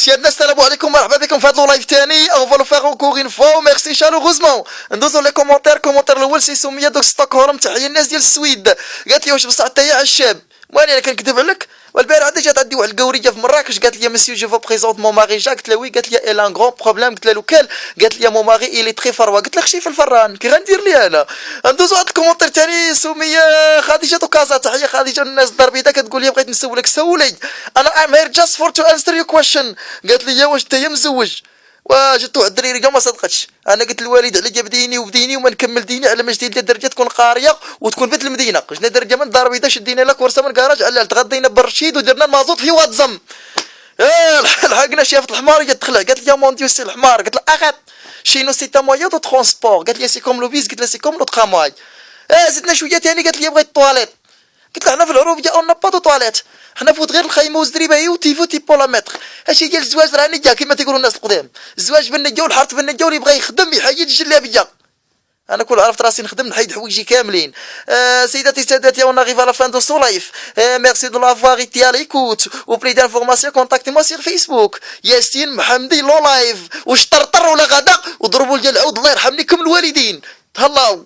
يا الناس السلام عليكم مرحبا بكم في هذا اللايف تاني اون فالو فيغ اونكور اون فوا ميرسي شالوغوزمون. ندوزو لي كومونتير الاول سي سميه دوك ستوكهولم، تحيه الناس ديال السويد. قالت لي واش بصح انت يا عشاب واني انا كنكذب عليك. والبارح جات عندي واحد القوريه في مراكش قالت لي مسيو جو فو بريزونت مون ماري جا. قلت لها وي. قالت لي الا ان غران بروبليم. قلت لها لوكال؟ قالت لي مون ماري الي تري فروا. قلت لها خشي في الفران كي غندير لي انا. ندوزو واحد الكومونتير ثاني سميه خديجه دوكازا، تحيه خديجه الناس الدار البيضاء، كتقول لي بغيت نسولك سولي انا ام هير جاست فور تو انسر يور كويشن. قالت لي واش انت مزوج؟ وجدت واحد الدريري ما صدقتش. انا قلت الوالد عليا بديني وما نكمل ديني على ما جديد لي درجه تكون قاريه وتكون بنت المدينه. جنا درجه من الدار البيضاء شدينا لها كورسه من كراج على تغدينا بالرشيد ودرنا المازوط في واتزم. لحقنا شافت الحمار جات تخلع. قالت لي يا مون ديو سي الحمار. قلت لها اخات شي نو سي تا مويا دو ترونسبور. قالت لي سي كوم لو بيس. قلت لها سي كوم لو ترامواي. زدنا شويه ثاني. قالت لي بغيت الطواليت. قلت لها حنا في العروبيه اون با دو طواليت، حنا فوت غير الخيمه والزريبه هي وتيفو تيبولامتر. هادشي ديال الزواج راه نيه كما تيقولوا الناس القدام. الزواج بالنيه والحرث بالنيه، واللي بغى يخدم يحيد الجلابيه. انا كل عرفت راسي نخدم نحيد حوايجي كاملين. سيداتي سادتي اون اريف على فان دو سو لايف. ميرسي دو لافوار ايتي على ليكوت وبلي دانفورماسيون كونتاكتي موا سير فيسبوك ياسين محمدي لو لايف. واش طرطر ولا غدا وضربوا لي العود الله يرحم لكم الوالدين. تهلاو.